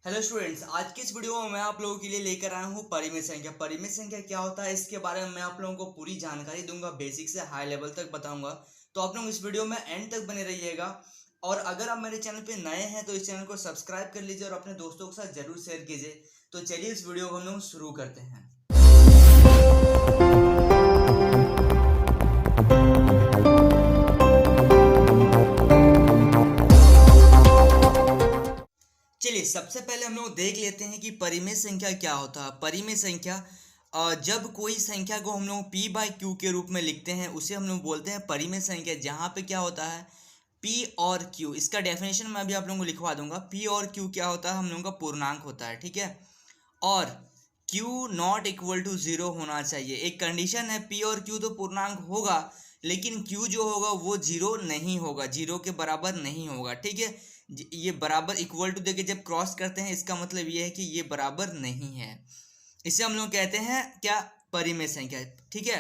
Hello students, आज की इस वीडियो में मैं आप लोगों के लिए लेकर आया हूँ परिमेय संख्या। परिमेय संख्या क्या होता है इसके बारे में मैं आप लोगों को पूरी जानकारी दूंगा, बेसिक से हाई लेवल तक बताऊंगा। तो आप लोग इस वीडियो में एंड तक बने रहिएगा। और अगर आप मेरे चैनल पे नए हैं तो इस चैनल को सब्सक्राइब कर लीजिए और अपने दोस्तों के साथ जरूर शेयर कीजिए। तो चलिए इस वीडियो को हम लोग शुरू करते हैं। चलिए सबसे पहले हम लोग देख लेते हैं कि परिमेय संख्या क्या होता है। परिमेय संख्या जब कोई संख्या को हम लोग p बाई क्यू के रूप में लिखते हैं उसे हम लोग बोलते हैं परिमेय संख्या। जहाँ पे क्या होता है p और q, इसका डेफिनेशन मैं अभी आप लोगों को लिखवा दूंगा। p और q क्या होता है, हम लोगों का पूर्णांक होता है, ठीक है। और q नॉट इक्वल टू 0 होना चाहिए। एक कंडीशन है, p और q तो पूर्णांक होगा लेकिन q जो होगा वो 0 नहीं होगा, 0 के बराबर नहीं होगा, ठीक है। ये बराबर इक्वल टू देके जब क्रॉस करते हैं इसका मतलब ये है कि ये बराबर नहीं है। इसे हम लोग कहते हैं क्या, परिमेय संख्या, ठीक है।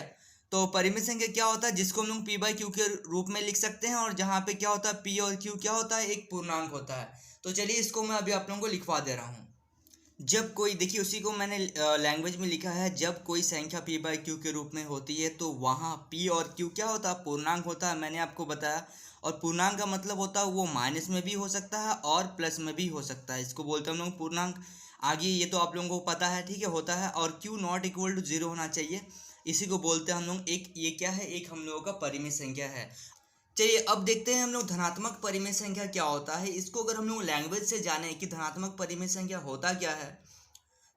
तो परिमेय संख्या क्या होता है, जिसको हम लोग p बाई क्यू के रूप में लिख सकते हैं और जहाँ पे क्या होता है p और q क्या होता है, एक पूर्णांक होता है। तो चलिए इसको मैं अभी आप लोगों को लिखवा दे रहा हूँ। जब कोई, देखिए उसी को मैंने लैंग्वेज में लिखा है, जब कोई संख्या p बाई क्यू के रूप में होती है तो वहाँ p और q क्या होता है, पूर्णांक होता है। मैंने आपको बताया। और पूर्णांक का मतलब होता है वो माइनस में भी हो सकता है और प्लस में भी हो सकता है, इसको बोलते हैं हम लोग पूर्णांक। आगे ये तो आप लोगों को पता है, ठीक है, होता है। और q नॉट इक्वल टू 0 होना चाहिए, इसी को बोलते हैं हम लोग एक, ये क्या है, एक हम लोगों का परिमेय संख्या है। चलिए अब देखते हैं हम लोग धनात्मक परिमेय संख्या क्या होता है। इसको अगर हम लोग लैंग्वेज से जाने कि धनात्मक परिमेय संख्या होता क्या है,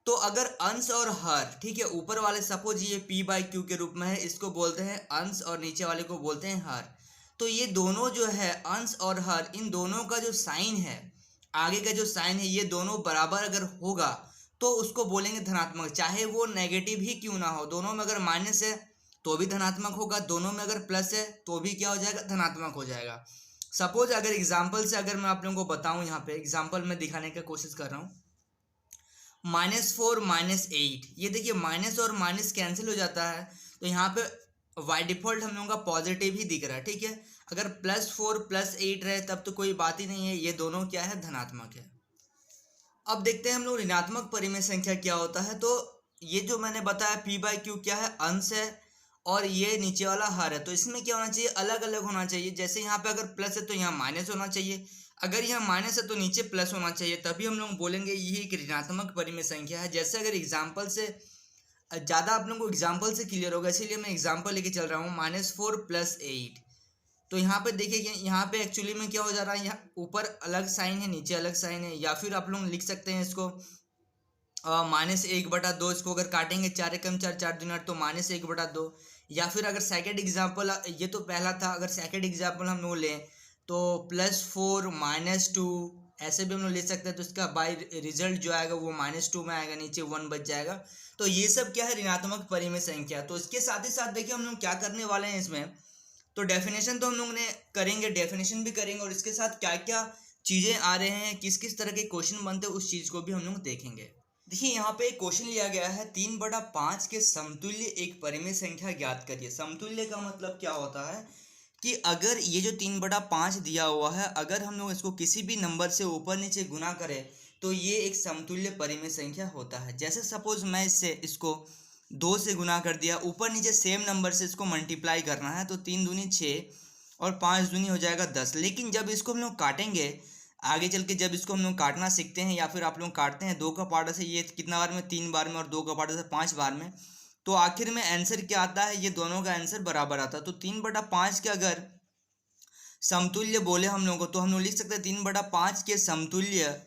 तो अगर अंश और हर, ठीक है, ऊपर वाले सपोज ये p बाई क्यू के रूप में है, इसको बोलते हैं अंश और नीचे वाले को बोलते हैं हर। तो ये दोनों जो है अंश और हर, इन दोनों का जो साइन है, आगे का जो साइन है, ये दोनों बराबर अगर होगा तो उसको बोलेंगे धनात्मक। चाहे वो नेगेटिव ही क्यों ना हो, दोनों में अगर माइनस है तो भी धनात्मक होगा, दोनों में अगर प्लस है तो भी क्या हो जाएगा, धनात्मक हो जाएगा। सपोज अगर एग्जाम्पल से अगर मैं आप लोगों को बताऊं, यहाँ पे एग्जाम्पल में दिखाने की कोशिश कर रहा हूँ। -4 -8, ये देखिए माइनस और माइनस कैंसिल हो जाता है, तो यहाँ पे बाई डिफॉल्ट हम लोगों का पॉजिटिव ही दिख रहा है, ठीक है। अगर +4 +8 रहे तब तो कोई बात ही नहीं है, ये दोनों क्या है, धनात्मक है। अब देखते हैं हम लोग ऋणात्मक परिमेय संख्या क्या होता है। तो ये जो मैंने बताया p बाई क्यू क्या है, अंश है, और ये नीचे वाला हर है। तो इसमें क्या होना चाहिए, अलग अलग होना चाहिए। जैसे यहाँ पे अगर प्लस है तो यहाँ माइनस होना चाहिए, अगर यहाँ माइनस है तो नीचे प्लस होना चाहिए, तभी हम लोग बोलेंगे ये एक ऋणात्मक परिमेय संख्या है। जैसे अगर एग्जाम्पल से ज़्यादा आप लोगों को एग्जाम्पल से क्लियर होगा, इसीलिए मैं एग्जाम्पल लेके चल रहा हूँ। -4 +8, तो यहाँ पे देखिए कि यहाँ पे एक्चुअली में क्या हो जा रहा है, यहाँ ऊपर अलग साइन है, नीचे अलग साइन है। या फिर आप लोग लिख सकते हैं इसको -1/2, इसको अगर काटेंगे 4 एकम 4 4 दूनी 8, तो -1/2। या फिर अगर सेकंड एग्जाम्पल, ये तो पहला था, अगर सेकंड एग्जाम्पल हम लोग लें तो +4 -2, ऐसे भी हम लोग ले सकते हैं। तो इसका बाय रिजल्ट जो आएगा वो -2 में आएगा, नीचे 1 बच जाएगा। तो ये सब क्या है, ऋणात्मक परिमेय संख्या। तो इसके साथ ही साथ देखिए हम लोग क्या करने वाले हैं इसमें। तो डेफिनेशन तो हम लोग ने करेंगे, डेफिनेशन भी करेंगे, और इसके साथ क्या क्या चीज़ें आ रहे हैं, किस किस तरह के क्वेश्चन बनते हैं, उस चीज़ को भी हम लोग देखेंगे। देखिए यहाँ पे एक क्वेश्चन लिया गया है, 3/5 के समतुल्य एक परिमेय संख्या ज्ञात करिए। समतुल्य का मतलब क्या होता है कि अगर ये जो 3/5 दिया हुआ है, अगर हम लोग इसको किसी भी नंबर से ऊपर नीचे गुना करें तो ये एक समतुल्य परिमेय संख्या होता है। जैसे सपोज मैं इसको 2 से गुना कर दिया, ऊपर नीचे सेम नंबर से इसको मल्टीप्लाई करना है, तो 3 दूनी 6 और 5 दूनी हो जाएगा 10। लेकिन जब इसको हम लोग काटेंगे, आगे चल के जब इसको हम लोग काटना सीखते हैं या फिर आप लोग काटते हैं 2 का पार्ट से ये कितना बार में, 3 बार में, और 2 का पार्ट से 5 बार में, तो आखिर में आंसर क्या आता है, ये दोनों का आंसर बराबर आता है। तो 3/5 के अगर समतुल्य बोले हम लोगों को, तो हम लोग लिख सकते हैं 3/5 के समतुल्य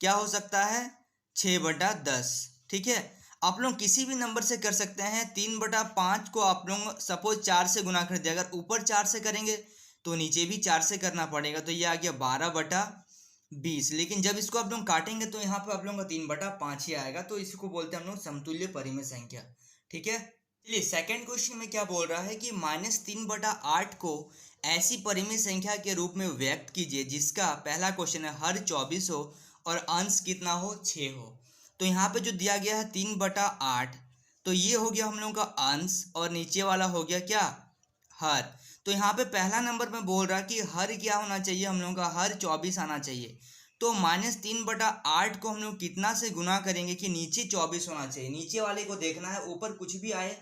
क्या हो सकता है, 6/10, ठीक है। आप लोग किसी भी नंबर से कर सकते हैं। 3/5 को आप लोग सपोज 4 से गुना कर दिया, अगर ऊपर 4 से करेंगे तो नीचे भी 4 से करना पड़ेगा, तो ये आ गया 12/20। लेकिन जब इसको आप लोग काटेंगे तो यहाँ पे आप लोगों का 3/5 ही आएगा, तो इसको बोलते हैं हम लोग समतुल्य परिमेय संख्या, ठीक है। चलिए सेकंड क्वेश्चन में क्या बोल रहा है कि -3/8 को ऐसी परिमेय संख्या के रूप में व्यक्त कीजिए जिसका, पहला क्वेश्चन है, हर 24 हो और अंश कितना हो, 6 हो। तो यहाँ पे जो दिया गया है 3/8, तो ये हो गया हम लोगों का अंश, और नीचे वाला हो गया क्या, हर। तो यहाँ पे पहला नंबर में बोल रहा कि हर क्या होना चाहिए, हम लोगों का हर 24 आना चाहिए। तो -3/8 को हम लोग कितना से गुना करेंगे कि नीचे 24 होना चाहिए, नीचे वाले को देखना है, ऊपर कुछ भी आए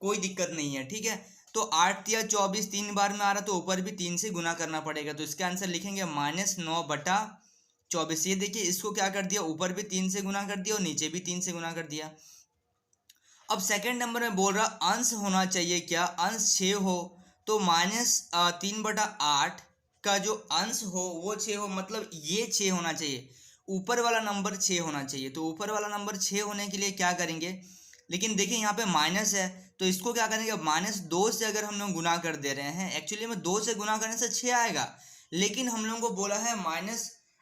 कोई दिक्कत नहीं है, ठीक है। तो 8 या 24 3 बार में आ रहा तो ऊपर भी 3 से गुना करना पड़ेगा, तो इसका आंसर लिखेंगे -9/24। ये देखिए इसको क्या कर दिया, ऊपर भी 3 से गुना कर दिया और नीचे भी 3 से गुना कर दिया। अब सेकंड नंबर में बोल रहा अंश होना चाहिए, क्या अंश 6 हो, तो -3/8 का जो अंश हो वो 6 हो, मतलब ये 6 होना चाहिए, ऊपर वाला नंबर 6 होना चाहिए। तो ऊपर वाला नंबर 6 होने के लिए क्या करेंगे, लेकिन देखिए यहाँ पे माइनस है तो इसको क्या करेंगे, -2 से अगर हम लोग गुना कर दे रहे हैं, एक्चुअली में 2 से गुना करने से 6 आएगा, लेकिन हम लोगों को बोला है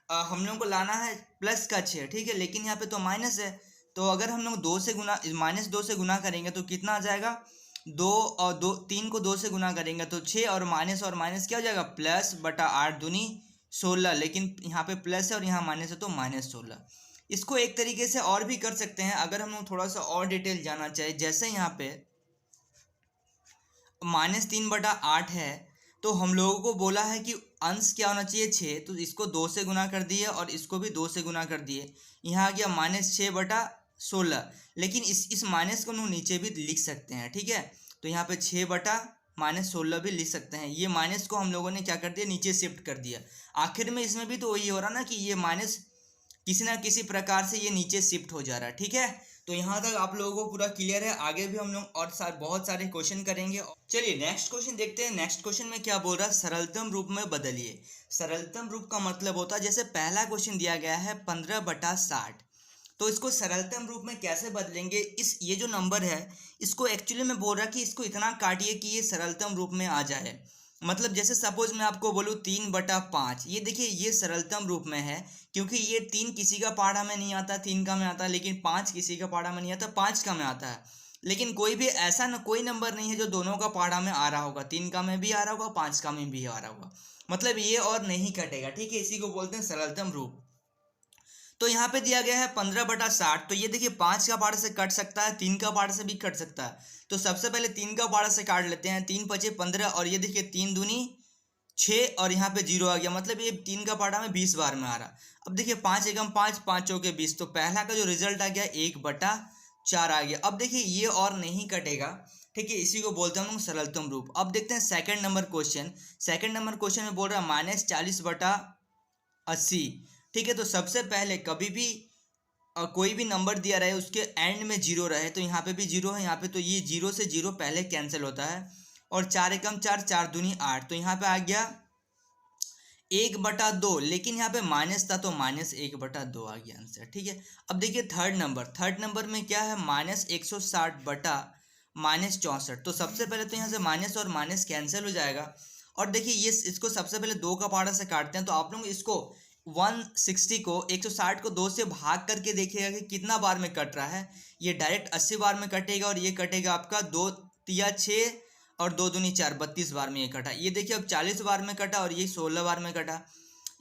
हम लोगों को लाना है प्लस का 6, ठीक है, लेकिन यहाँ पे तो माइनस है। तो अगर हम लोग -2 से गुना करेंगे तो कितना आ जाएगा, 2 और 2 3 को 2 से गुना करेंगे तो 6 और माइनस क्या हो जाएगा, +8 दूनी 16, लेकिन यहाँ पे प्लस है और यहाँ माइनस है तो -16। इसको एक तरीके से और भी कर सकते हैं, अगर हम लोग थोड़ा सा और डिटेल जानना चाहे, जैसे यहाँ पे -3/8 है तो हम लोगों को बोला है कि अंश क्या होना चाहिए 6, तो इसको 2 से गुना कर दिए और इसको भी 2 से गुना कर दिए, यहाँ आ गया -6/16, लेकिन इस माइनस को हम लोग नीचे भी लिख सकते हैं, ठीक है। तो यहाँ पे 6/-16 भी लिख सकते हैं, ये माइनस को हम लोगों ने क्या कर दिया, नीचे शिफ्ट कर दिया। आखिर में इसमें भी तो वही हो रहा ना कि ये माइनस किसी ना किसी प्रकार से ये नीचे शिफ्ट हो जा रहा है, ठीक है। तो यहाँ तक आप लोगों को पूरा क्लियर है, आगे भी हम लोग और बहुत सारे क्वेश्चन करेंगे। चलिए नेक्स्ट क्वेश्चन देखते हैं। नेक्स्ट क्वेश्चन में क्या बोल रहा है, सरलतम रूप में बदलिए। सरलतम रूप का मतलब होता है, जैसे पहला क्वेश्चन दिया गया है 15/60, तो इसको सरलतम रूप में कैसे बदलेंगे, ये जो नंबर है इसको एक्चुअली में बोल रहा है कि इसको इतना काटिए कि ये सरलतम रूप में आ जाए। मतलब जैसे सपोज मैं आपको बोलूँ 3/5, ये देखिए ये सरलतम रूप में है, क्योंकि ये 3 किसी का पहाड़ा में नहीं आता, 3 का में आता है, लेकिन 5 किसी का पहाड़ा में नहीं आता, 5 का में आता है। लेकिन कोई भी ऐसा कोई नंबर नहीं है जो दोनों का पहाड़ा में आ रहा होगा, 3 का में भी आ रहा होगा, 5 का में भी आ रहा होगा, मतलब ये और नहीं कटेगा, ठीक है। इसी को बोलते हैं सरलतम रूप। तो यहाँ पे दिया गया है 15/60, तो ये देखिए 5 का पहाड़ से कट सकता है, 3 का पहाड़ से भी कट सकता है। तो सबसे पहले 3 का पहाड़ से काट लेते हैं, 3 5 15, और ये देखिए 3 दूनी 6 और यहाँ पे 0 आ गया, मतलब ये 3 का पहाड़ा में 20 बार में आ रहा। अब देखिए 5 एकम 5, 5 चौके 20, तो पहला का जो रिजल्ट आ गया 1/4 आ गया। अब देखिए ये और नहीं कटेगा, ठीक है, इसी को बोलते हैं हम लोग सरलतम रूप। अब देखते हैं second number question. Second number question में बोल रहा है -40/80, ठीक है। तो सबसे पहले कभी भी कोई भी नंबर दिया रहे उसके एंड में 0 रहे, तो यहाँ पे भी 0 है, यहाँ पे तो ये 0 से 0 पहले कैंसिल होता है, और 4 एकम 4, 4 दूनी 8, तो यहाँ पे आ गया 1/2, लेकिन यहाँ पे माइनस था तो -1/2 आ गया आंसर, ठीक है। अब देखिए थर्ड नंबर में क्या है, -160/-64, तो सबसे पहले तो यहाँ से माइनस और माइनस कैंसिल हो जाएगा, और देखिए ये इसको सबसे पहले 2 का पहाड़ा से काटते हैं, तो आप लोग इसको 160 को 2 से भाग करके देखिएगा कि कितना बार में कट रहा है। ये डायरेक्ट 80 बार में कटेगा, और ये कटेगा आपका 2 तिया 6 और 2 दूनी 4, 32 बार में ये कटा। ये देखिए अब 40 बार में कटा, और ये 16 बार में कटा,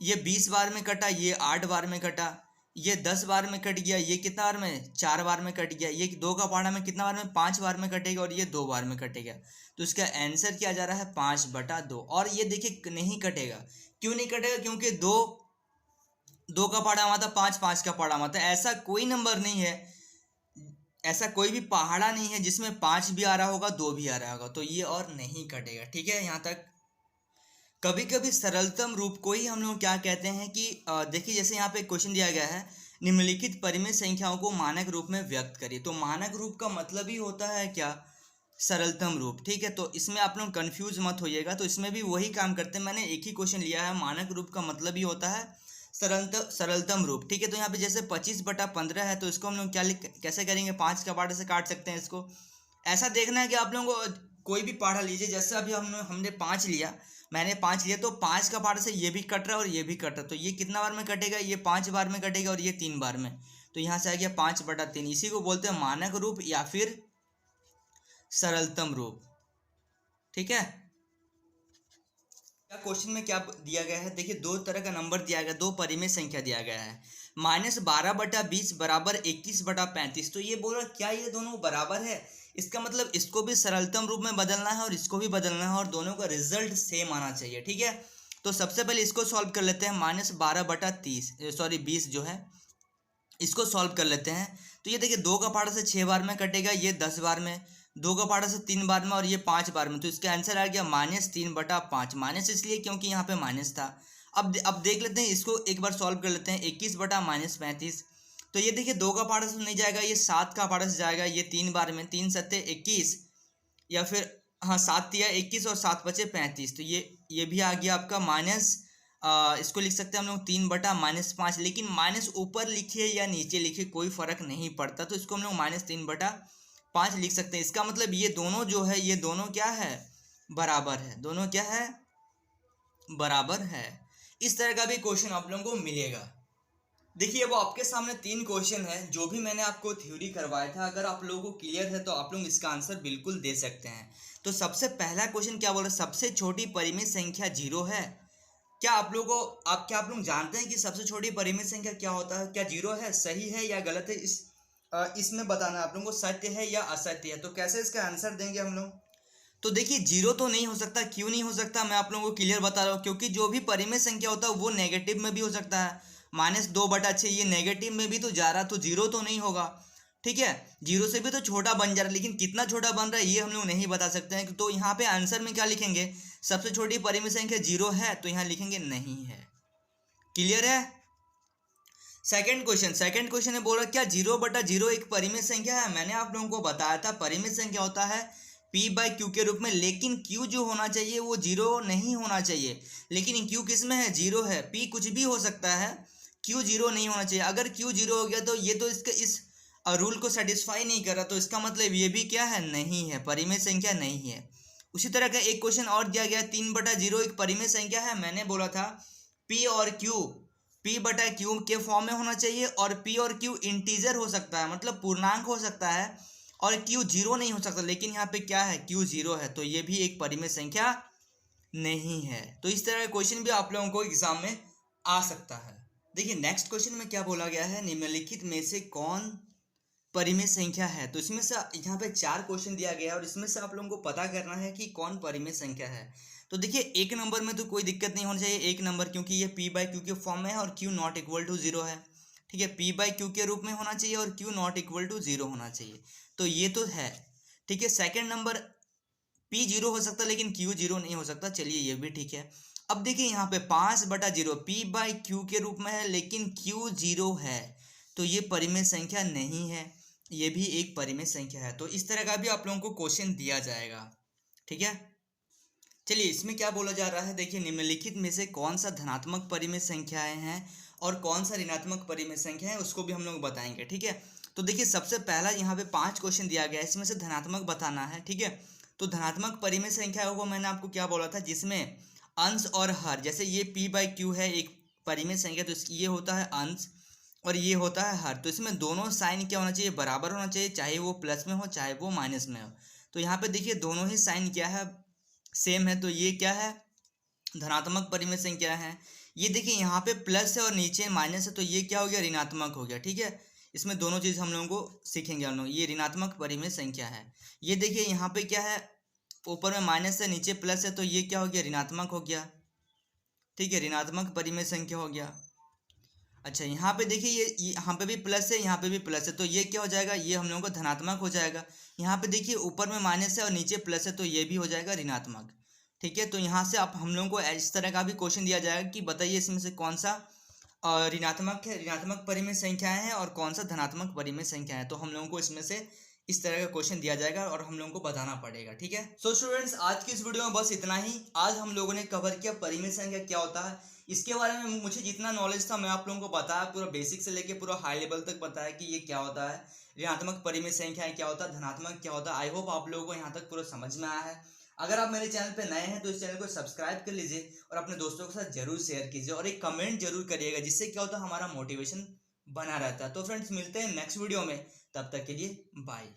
ये 20 बार में कटा, ये 8 बार में कटा, ये 10 बार में कट गया, ये कितना बार में 4 बार में कट गया, ये 2 का पहाड़ा में कितना बार में 5 बार में कटेगा, और ये 2 बार में कटेगा। तो इसका आंसर क्या जा रहा है 5/2। और ये देखिए नहीं कटेगा, क्यों नहीं कटेगा, क्योंकि 2 का पहाड़ा आता, 5 का पहाड़ा आता, ऐसा कोई नंबर नहीं है, ऐसा कोई भी पहाड़ा नहीं है जिसमें 5 भी आ रहा होगा 2 भी आ रहा होगा, तो ये और नहीं कटेगा, ठीक है। यहाँ तक कभी कभी सरलतम रूप को ही हम लोग क्या कहते हैं कि देखिए जैसे यहाँ पे क्वेश्चन दिया गया है, निम्नलिखित परिमेय संख्याओं को मानक रूप में व्यक्त करिए। तो मानक रूप का मतलब ही होता है क्या, सरलतम रूप, ठीक है। तो इसमें आप लोग कंफ्यूज मत होइएगा, तो इसमें भी वही काम करते हैं, मैंने एक ही क्वेश्चन लिया है, मानक रूप का मतलब ही होता है सरलतम रूप, ठीक है। तो यहाँ पे जैसे 25/15 है, तो इसको हम लोग कैसे करेंगे, 5 का पहाड़े से काट सकते हैं इसको। ऐसा देखना है कि आप लोगों को कोई भी पहाड़ा लीजिए, जैसे अभी हमने 5 लिया, मैंने 5 लिया, तो 5 का पहाड़े से ये भी कट रहा है और ये भी कट रहा है, तो ये कितना बार में कटेगा, ये 5 बार में कटेगा, और ये 3 बार में, तो यहाँ से आ गया 5/3। इसी को बोलते हैं मानक रूप या फिर सरलतम रूप, ठीक है। क्वेश्चन में क्या दिया गया है, देखिए 2 तरह का नंबर दिया गया, 2 परिमेय संख्या दिया गया है, -12/20 बराबर 21/35। तो ये बोल रहा क्या ये दोनों बराबर है, इसका मतलब इसको भी सरलतम रूप में बदलना है और इसको भी बदलना है, और दोनों का रिजल्ट सेम आना चाहिए, ठीक है। तो सबसे पहले इसको सॉल्व कर लेते हैं, -12/30 जो है इसको सॉल्व कर लेते हैं। तो ये देखिए 2 का पाड़ा से 6 बार में कटेगा, ये 10 बार में, 2 का पाड़ा से 3 बार में और ये 5 बार में। तो इसका आंसर आ गया -3/5। माइनस इसलिए क्योंकि यहाँ पे माइनस था। अब देख लेते हैं इसको, एक बार सॉल्व कर लेते हैं। 21/-35। तो ये देखिए 2 का पाड़ा से नहीं जाएगा, ये 7 का पाड़ा से जाएगा, ये 3 बार में, 3 सत्ते 21, या फिर हाँ 7 तिया 21 और 7 बचे 35। तो ये भी आ गया आपका माइनस, इसको लिख सकते हैं हम लोग 3/-5। लेकिन माइनस ऊपर लिखे या नीचे लिखे कोई फर्क नहीं पड़ता, तो इसको हम लोग -3/5 लिख सकते हैं। इसका मतलब ये दोनों जो है, ये दोनों क्या है, बराबर है। दोनों क्या है, बराबर है। इस तरह का भी क्वेश्चन आप लोगों को मिलेगा। देखिए वो आपके सामने 3 क्वेश्चन है जो भी मैंने आपको थ्योरी करवाया था। अगर आप लोगों को क्लियर है तो आप लोग इसका आंसर बिल्कुल दे सकते हैं। तो सबसे पहला क्वेश्चन क्या बोल रहा है, सबसे छोटी परिमित संख्या 0 है। क्या आप लोग जानते हैं कि सबसे छोटी परिमित संख्या क्या होता है, क्या 0 है? सही है या गलत है, इसमें बताना है आप लोगों को, सत्य है या असत्य है। तो कैसे इसका आंसर देंगे हम लोग? तो देखिए 0 तो नहीं हो सकता। क्यों नहीं हो सकता, मैं आप लोगों को क्लियर बता रहा हूँ, क्योंकि जो भी परिमित संख्या होता है वो नेगेटिव में भी हो सकता है। -2/6 ये नेगेटिव में भी तो जा रहा, तो 0 तो नहीं होगा। ठीक है, 0 से भी तो छोटा बन जा रहा है, लेकिन कितना छोटा बन रहा है ये हम लोग नहीं बता सकते हैं। तो यहाँ पे आंसर में क्या लिखेंगे, सबसे छोटी परिमित संख्या 0 है, तो यहाँ लिखेंगे नहीं है। क्लियर है? सेकंड क्वेश्चन है, बोल रहा क्या 0/0 एक परिमित संख्या है? मैंने आप लोगों को बताया था परिमित संख्या होता है P/Q के रूप में, लेकिन Q जो होना चाहिए वो 0 नहीं होना चाहिए। लेकिन Q किस में है, 0 है। P कुछ भी हो सकता है, Q 0 नहीं होना चाहिए। अगर Q 0 हो गया तो ये तो इस रूल को सेटिस्फाई नहीं कर रहा, तो इसका मतलब ये भी क्या है, नहीं है, परिमित संख्या नहीं है। उसी तरह का एक क्वेश्चन और दिया गया, 3/0 एक परिमित संख्या है। मैंने बोला था P और Q, P/Q के फॉर्म में होना चाहिए, और P और Q इंटीजर हो सकता है, मतलब पूर्णांक हो सकता है, और Q 0 नहीं हो सकता। लेकिन यहाँ पे क्या है, Q 0 है, तो ये भी एक परिमित संख्या नहीं है। तो इस तरह का क्वेश्चन भी आप लोगों को एग्जाम में आ सकता है। देखिए नेक्स्ट क्वेश्चन में क्या बोला गया है, निम्नलिखित में से कौन परिमित संख्या है। तो इसमें से यहाँ पे 4 क्वेश्चन दिया गया है, और इसमें से आप लोगों को पता करना है कि कौन परिमित संख्या है। तो देखिए 1 नंबर में तो कोई दिक्कत नहीं होनी चाहिए, 1 नंबर, क्योंकि ये P/Q के फॉर्म में है और Q ≠ 0 है। ठीक है, P/Q के रूप में होना चाहिए और Q ≠ 0 होना चाहिए, तो ये तो है। ठीक है, सेकंड नंबर P 0 हो सकता है लेकिन Q 0 नहीं हो सकता, चलिए ये भी ठीक है। अब देखिए यहाँ पे 5/0 P/Q के रूप में है, लेकिन Q 0 है, तो ये परिमित संख्या नहीं है, ये भी एक परिमित संख्या है। तो इस तरह का भी आप लोगों को क्वेश्चन दिया जाएगा। ठीक है, चलिए इसमें क्या बोला जा रहा है, देखिए निम्नलिखित में से कौन सा धनात्मक परिमित संख्याएं हैं और कौन सा ऋणात्मक परिमित संख्या है, उसको भी हम लोग बताएंगे। ठीक है, तो देखिए सबसे पहला यहाँ पे 5 क्वेश्चन दिया गया है, इसमें से धनात्मक बताना है। ठीक है, तो धनात्मक परिमित संख्या को मैंने आपको क्या बोला था, जिसमें अंश और हर, जैसे ये P/Q है एक परिमित संख्या, तो ये होता है अंश और ये होता है हर। तो इसमें दोनों साइन क्या होना चाहिए, बराबर होना चाहिए, चाहे वो प्लस में हो चाहे वो माइनस में हो। तो यहाँ पे देखिए दोनों ही साइन क्या है, सेम है, तो ये क्या है, धनात्मक परिमित संख्या है। ये देखिए यहाँ पे प्लस है और नीचे माइनस है, तो ये क्या हो गया, ऋणात्मक हो गया। ठीक है, इसमें दोनों चीज़ हम लोगों को सीखेंगे हम लोग। ये ऋणात्मक परिमित संख्या है। ये देखिए यहाँ पे क्या है, ऊपर में माइनस है नीचे प्लस है, तो ये क्या हो गया, ऋणात्मक हो गया। ठीक है, ऋणात्मक परिमित संख्या हो गया। अच्छा यहाँ पे देखिए ये यहाँ पे भी प्लस है, यहाँ पे भी प्लस है, तो ये क्या हो जाएगा, ये हम लोगों का धनात्मक हो जाएगा। यहाँ पे देखिए ऊपर में माइनस है और नीचे प्लस है, तो ये भी हो जाएगा ऋणात्मक। ठीक है, तो यहाँ से आप हम लोगों को इस तरह का भी क्वेश्चन दिया जाएगा कि बताइए इसमें से कौन सा ऋणात्मक है, ऋणात्मक परिमित संख्याएं हैं, और कौन सा धनात्मक परिमित संख्या है। तो हम लोगों को इसमें से इस तरह का क्वेश्चन दिया जाएगा और हम लोगों को बताना पड़ेगा। ठीक है, सो स्टूडेंट्स आज की इस वीडियो में बस इतना ही। आज हम लोगों ने कवर किया परिमित संख्या क्या होता है, इसके बारे में मुझे जितना नॉलेज था मैं आप लोगों को बताया, पूरा बेसिक से लेके पूरा हाई लेवल तक बताया कि ये क्या होता है, ऋणात्मक परिमित संख्याएं क्या होता है, धनात्मक क्या होता है। आई होप आप लोगों को यहाँ तक पूरा समझ में आया है। अगर आप मेरे चैनल पे नए हैं तो इस चैनल को सब्सक्राइब कर लीजिए और अपने दोस्तों के साथ जरूर शेयर कीजिए और एक कमेंट जरूर करिएगा, जिससे क्या होता है हमारा मोटिवेशन बना रहता है। तो फ्रेंड्स मिलते हैं नेक्स्ट वीडियो में, तब तक के लिए बाय।